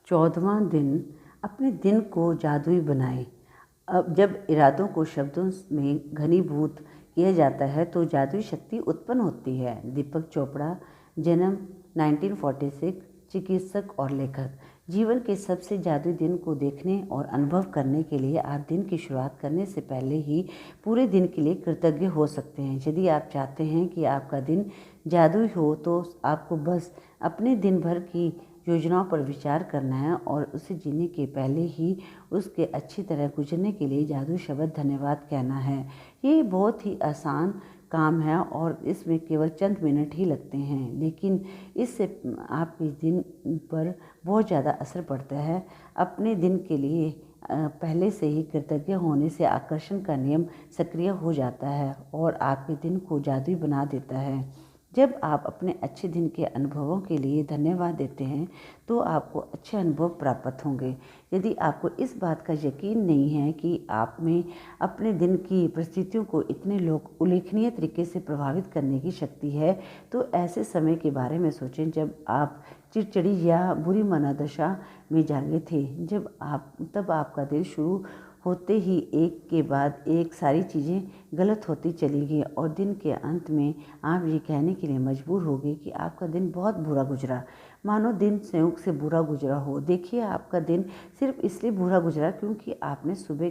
14वां दिन अपने दिन को जादुई बनाएं। अब जब इरादों को शब्दों में घनीभूत किया जाता है तो जादुई शक्ति उत्पन्न होती है। दीपक चोपड़ा, जन्म 1946, चिकित्सक और लेखक। जीवन के सबसे जादुई दिन को देखने और अनुभव करने के लिए आप दिन की शुरुआत करने से पहले ही पूरे दिन के लिए कृतज्ञ हो सकते हैं। यदि आप चाहते हैं कि आपका दिन जादुई हो तो आपको बस अपने दिन भर की योजनाओं पर विचार करना है और उसे जीने के पहले ही उसके अच्छी तरह गुजरने के लिए जादुई शब्द धन्यवाद कहना है। ये बहुत ही आसान काम है और इसमें केवल चंद मिनट ही लगते हैं, लेकिन इससे आपके दिन पर बहुत ज़्यादा असर पड़ता है। अपने दिन के लिए पहले से ही कृतज्ञ होने से आकर्षण का नियम सक्रिय हो जाता है और आपके दिन को जादुई बना देता है। जब आप अपने अच्छे दिन के अनुभवों के लिए धन्यवाद देते हैं तो आपको अच्छे अनुभव प्राप्त होंगे। यदि आपको इस बात का यकीन नहीं है कि आप में अपने दिन की परिस्थितियों को इतने उल्लेखनीय तरीके से प्रभावित करने की शक्ति है, तो ऐसे समय के बारे में सोचें जब आप चिड़चिड़ी या बुरी मनोदशा में जागे थे। तब आपका दिन शुरू होते ही एक के बाद एक सारी चीज़ें गलत होती चली गई और दिन के अंत में आप ये कहने के लिए मजबूर हो गए कि आपका दिन बहुत बुरा गुजरा, मानो दिन संयोग से बुरा गुजरा हो। देखिए, आपका दिन सिर्फ इसलिए बुरा गुजरा क्योंकि आपने सुबह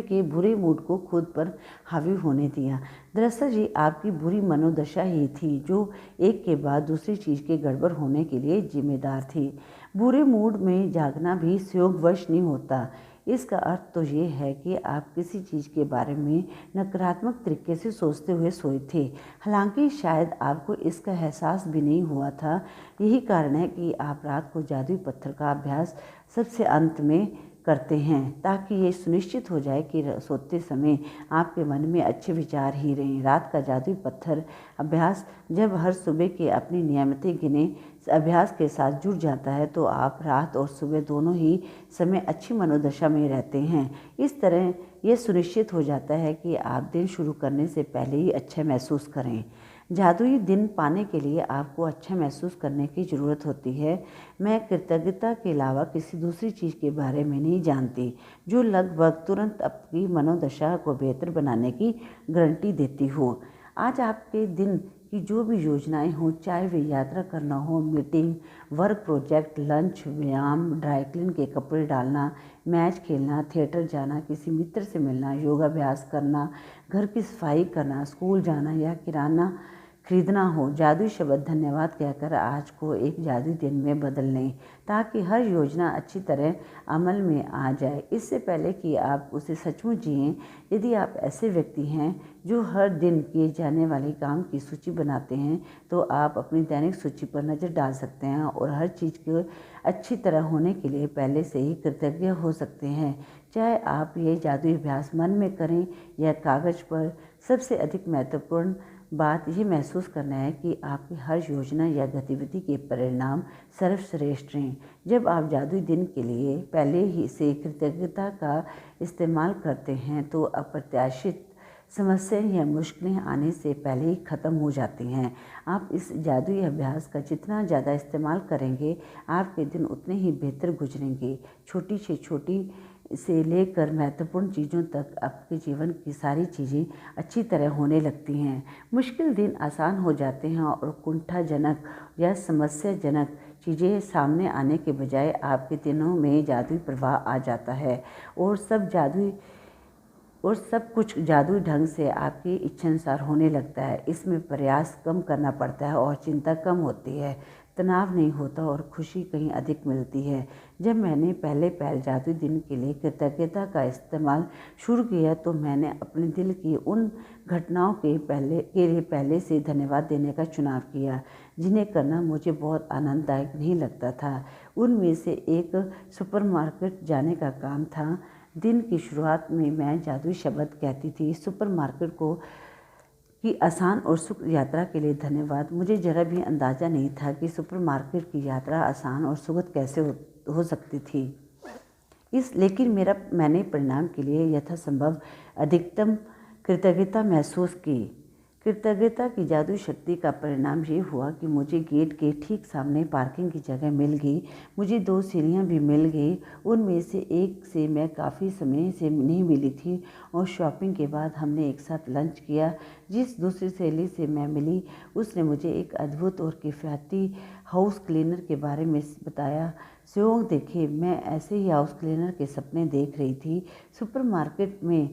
के बुरे मूड को खुद पर हावी होने दिया। दरअसल ये आपकी बुरी मनोदशा ही थी जो एक के बाद दूसरी चीज़ के गड़बड़ होने के लिए जिम्मेदार थी। बुरे मूड में जागना भी संयोगवश नहीं होता। इसका अर्थ तो ये है कि आप किसी चीज़ के बारे में नकारात्मक तरीके से सोचते हुए सोए थे, हालांकि शायद आपको इसका एहसास भी नहीं हुआ था। यही कारण है कि आप रात को जादुई पत्थर का अभ्यास सबसे अंत में करते हैं, ताकि ये सुनिश्चित हो जाए कि सोते समय आपके मन में अच्छे विचार ही रहें। रात का जादुई पत्थर अभ्यास जब हर सुबह के अपनी नियमित गिने अभ्यास के साथ जुड़ जाता है तो आप रात और सुबह दोनों ही समय अच्छी मनोदशा में रहते हैं। इस तरह यह सुनिश्चित हो जाता है कि आप दिन शुरू करने से पहले ही अच्छा महसूस करें। जादुई दिन पाने के लिए आपको अच्छा महसूस करने की ज़रूरत होती है। मैं कृतज्ञता के अलावा किसी दूसरी चीज़ के बारे में नहीं जानती जो लगभग तुरंत आपकी मनोदशा को बेहतर बनाने की गारंटी देती हो। आज आपके दिन की जो भी योजनाएं हों, चाहे वे यात्रा करना हो, मीटिंग, वर्क प्रोजेक्ट, लंच, व्यायाम, ड्राई क्लीन के कपड़े डालना, मैच खेलना, थिएटर जाना, किसी मित्र से मिलना, योगाभ्यास करना, घर की सफाई करना, स्कूल जाना या किराना खरीदना हो, जादुई शब्द धन्यवाद कहकर आज को एक जादुई दिन में बदल लें ताकि हर योजना अच्छी तरह अमल में आ जाए। इससे पहले कि आप उसे सचमुच जिएं, यदि आप ऐसे व्यक्ति हैं जो हर दिन किए जाने वाले काम की सूची बनाते हैं तो आप अपनी दैनिक सूची पर नज़र डाल सकते हैं और हर चीज़ के अच्छी तरह होने के लिए पहले से ही कृतज्ञ हो सकते हैं। चाहे आप ये जादुई अभ्यास मन में करें या कागज़ पर, सबसे अधिक महत्वपूर्ण बात यह महसूस करना है कि आपकी हर योजना या गतिविधि के परिणाम सर्वश्रेष्ठ हैं। जब आप जादुई दिन के लिए पहले ही से कृतज्ञता का इस्तेमाल करते हैं तो अप्रत्याशित समस्याएं या मुश्किलें आने से पहले ही ख़त्म हो जाती हैं। आप इस जादुई अभ्यास का जितना ज़्यादा इस्तेमाल करेंगे, आपके दिन उतने ही बेहतर गुजरेंगे। छोटी से छोटी से लेकर महत्वपूर्ण चीज़ों तक आपके जीवन की सारी चीज़ें अच्छी तरह होने लगती हैं। मुश्किल दिन आसान हो जाते हैं और कुंठाजनक या समस्याजनक चीज़ें सामने आने के बजाय आपके दिनों में जादुई प्रवाह आ जाता है और सब कुछ जादुई ढंग से आपकी इच्छानुसार होने लगता है। इसमें प्रयास कम करना पड़ता है और चिंता कम होती है, तनाव नहीं होता और खुशी कहीं अधिक मिलती है। जब मैंने पहले जादुई दिन के लिए कृतज्ञता का इस्तेमाल शुरू किया तो मैंने अपने दिल की उन घटनाओं के लिए पहले से धन्यवाद देने का चुनाव किया जिन्हें करना मुझे बहुत आनंददायक नहीं लगता था। उनमें से एक सुपरमार्केट जाने का काम था। दिन की शुरुआत में मैं जादुई शब्द कहती थी, सुपरमार्केट की आसान और सुख यात्रा के लिए धन्यवाद। मुझे जरा भी अंदाज़ा नहीं था कि सुपरमार्केट की यात्रा आसान और सुखद कैसे हो सकती थी। लेकिन मैंने परिणाम के लिए यथासंभव अधिकतम कृतज्ञता महसूस की। कृतज्ञता की जादुई शक्ति का परिणाम ये हुआ कि मुझे गेट के ठीक सामने पार्किंग की जगह मिल गई। मुझे 2 सीढ़ियाँ भी मिल गई। उनमें से एक से मैं काफ़ी समय से नहीं मिली थी और शॉपिंग के बाद हमने एक साथ लंच किया। जिस दूसरी सहेली से मैं मिली उसने मुझे एक अद्भुत और किफ़ायती हाउस क्लीनर के बारे में बताया। संयोग देखे मैं ऐसे ही हाउस क्लीनर के सपने देख रही थी। सुपरमार्केट में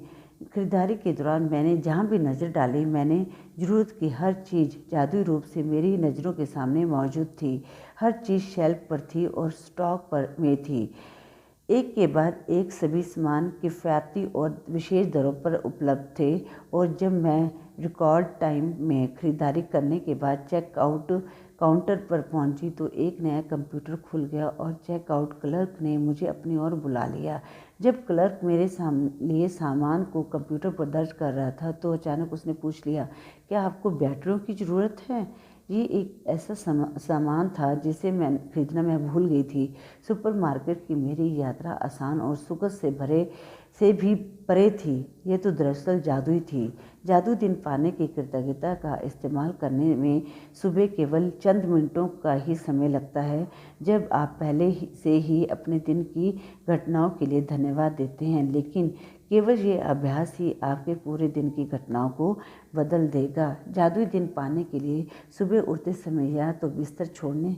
खरीदारी के दौरान मैंने जहाँ भी नज़र डाली, मैंने ज़रूरत की हर चीज़ जादुई रूप से मेरी नज़रों के सामने मौजूद थी। हर चीज़ शेल्फ पर थी और स्टॉक पर में थी। एक के बाद एक सभी सामान किफ़ायती और विशेष दरों पर उपलब्ध थे। और जब मैं रिकॉर्ड टाइम में ख़रीदारी करने के बाद चेकआउट काउंटर पर पहुंची तो एक नया कंप्यूटर खुल गया और चेकआउट क्लर्क ने मुझे अपनी ओर बुला लिया। जब क्लर्क मेरे लिए सामान को कंप्यूटर पर दर्ज कर रहा था तो अचानक उसने पूछ लिया, क्या आपको बैटरियों की ज़रूरत है? ये एक ऐसा सामान था जिसे मैं खरीदना भूल गई थी। सुपरमार्केट की मेरी यात्रा आसान और सुगंध से भी परे थी। ये तो दरअसल जादुई थी। जादू दिन पाने की कृतज्ञता का इस्तेमाल करने में सुबह केवल चंद मिनटों का ही समय लगता है। जब आप पहले से ही अपने दिन की घटनाओं के लिए धन्यवाद देते हैं, लेकिन केवल ये अभ्यास ही आपके पूरे दिन की घटनाओं को बदल देगा। जादुई दिन पाने के लिए सुबह उठते समय या तो बिस्तर छोड़ने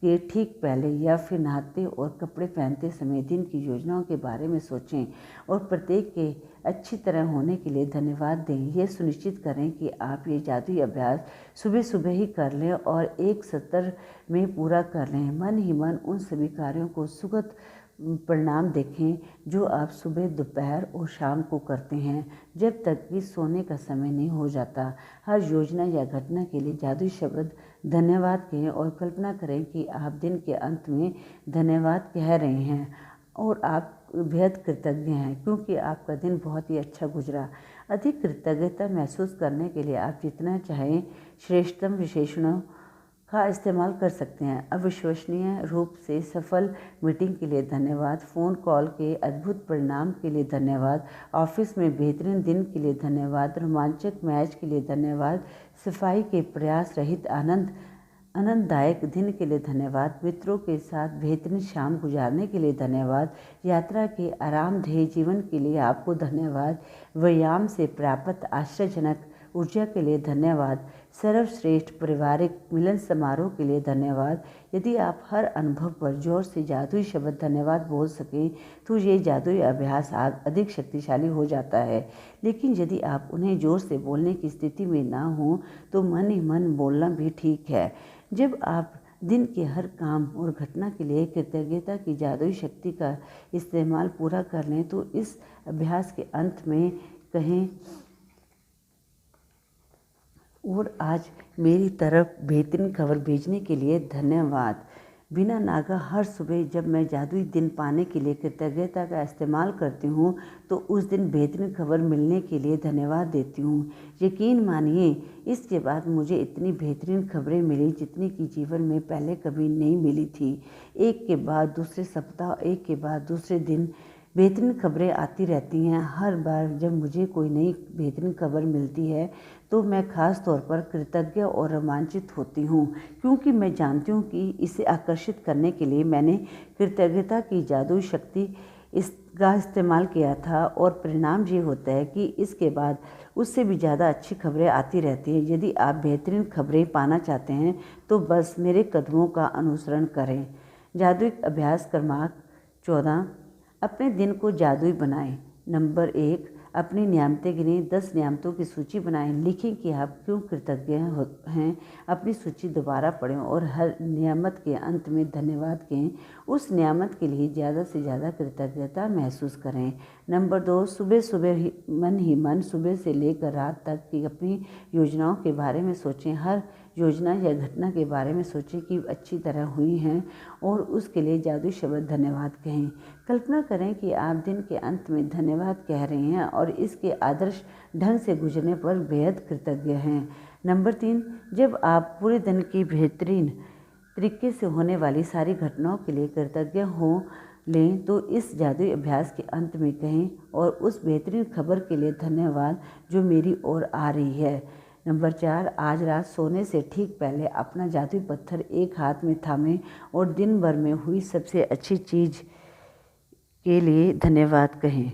के ठीक पहले या फिर नहाते और कपड़े पहनते समय दिन की योजनाओं के बारे में सोचें और प्रत्येक के अच्छी तरह होने के लिए धन्यवाद दें। यह सुनिश्चित करें कि आप ये जादुई अभ्यास सुबह सुबह ही कर लें और एक सत्र में पूरा कर लें। मन ही मन उन सभी कार्यों को सुगत परिणाम देखें जो आप सुबह, दोपहर और शाम को करते हैं, जब तक कि सोने का समय नहीं हो जाता। हर योजना या घटना के लिए जादुई शब्द धन्यवाद कहें और कल्पना करें कि आप दिन के अंत में धन्यवाद कह रहे हैं और आप बेहद कृतज्ञ हैं क्योंकि आपका दिन बहुत ही अच्छा गुजरा। अधिक कृतज्ञता महसूस करने के लिए आप जितना चाहें श्रेष्ठतम विशेषणों का इस्तेमाल कर सकते हैं। अविश्वसनीय रूप से सफल मीटिंग के लिए धन्यवाद, फ़ोन कॉल के अद्भुत परिणाम के लिए धन्यवाद, ऑफिस में बेहतरीन दिन के लिए धन्यवाद, रोमांचक मैच के लिए धन्यवाद, सफाई के प्रयास रहित आनंददायक दिन के लिए धन्यवाद, मित्रों के साथ बेहतरीन शाम गुजारने के लिए धन्यवाद, यात्रा के आरामदेह जीवन के लिए आपको धन्यवाद, व्यायाम से प्राप्त आश्चर्यजनक ऊर्जा के लिए धन्यवाद, सर्वश्रेष्ठ पारिवारिक मिलन समारोह के लिए धन्यवाद। यदि आप हर अनुभव पर जोर से जादुई शब्द धन्यवाद बोल सकें तो ये जादुई अभ्यास अधिक शक्तिशाली हो जाता है। लेकिन यदि आप उन्हें जोर से बोलने की स्थिति में ना हों तो मन ही मन बोलना भी ठीक है। जब आप दिन के हर काम और घटना के लिए कृतज्ञता की जादुई शक्ति का इस्तेमाल पूरा कर लें तो इस अभ्यास के अंत में कहें, और आज मेरी तरफ बेहतरीन खबर भेजने के लिए धन्यवाद। बिना नागा हर सुबह जब मैं जादुई दिन पाने के लिए कृतज्ञता का इस्तेमाल करती हूँ तो उस दिन बेहतरीन खबर मिलने के लिए धन्यवाद देती हूँ। यकीन मानिए इसके बाद मुझे इतनी बेहतरीन खबरें मिली जितनी कि जीवन में पहले कभी नहीं मिली थी। एक के बाद दूसरे सप्ताह, एक के बाद दूसरे दिन बेहतरीन खबरें आती रहती हैं। हर बार जब मुझे कोई नई बेहतरीन खबर मिलती है तो मैं ख़ास तौर पर कृतज्ञ और रोमांचित होती हूँ क्योंकि मैं जानती हूँ कि इसे आकर्षित करने के लिए मैंने कृतज्ञता की जादुई शक्ति इसका इस्तेमाल किया था। और परिणाम ये होता है कि इसके बाद उससे भी ज़्यादा अच्छी खबरें आती रहती हैं। यदि आप बेहतरीन खबरें पाना चाहते हैं तो बस मेरे कदमों का अनुसरण करें। जादुई अभ्यास क्रमांक 14, अपने दिन को जादुई बनाएं। नंबर 1, अपनी नियामतें गिनें। 10 नियामतों की सूची बनाएं। लिखें कि आप क्यों कृतज्ञ हैं। अपनी सूची दोबारा पढ़ें और हर नियामत के अंत में धन्यवाद कहें। उस नियामत के लिए ज़्यादा से ज़्यादा कृतज्ञता महसूस करें। नंबर 2, सुबह सुबह ही मन सुबह से लेकर रात तक की अपनी योजनाओं के बारे में सोचें। हर योजना या घटना के बारे में सोचें कि अच्छी तरह हुई हैं और उसके लिए जादुई शब्द धन्यवाद कहें। कल्पना करें कि आप दिन के अंत में धन्यवाद कह रहे हैं और इसके आदर्श ढंग से गुजरने पर बेहद कृतज्ञ हैं। नंबर 3, जब आप पूरे दिन की बेहतरीन तरीके से होने वाली सारी घटनाओं के लिए कृतज्ञ हों लें तो इस जादुई अभ्यास के अंत में कहें, और उस बेहतरीन खबर के लिए धन्यवाद जो मेरी ओर आ रही है। नंबर 4, आज रात सोने से ठीक पहले अपना जादुई पत्थर एक हाथ में थामें और दिन भर में हुई सबसे अच्छी चीज़ के लिए धन्यवाद कहें।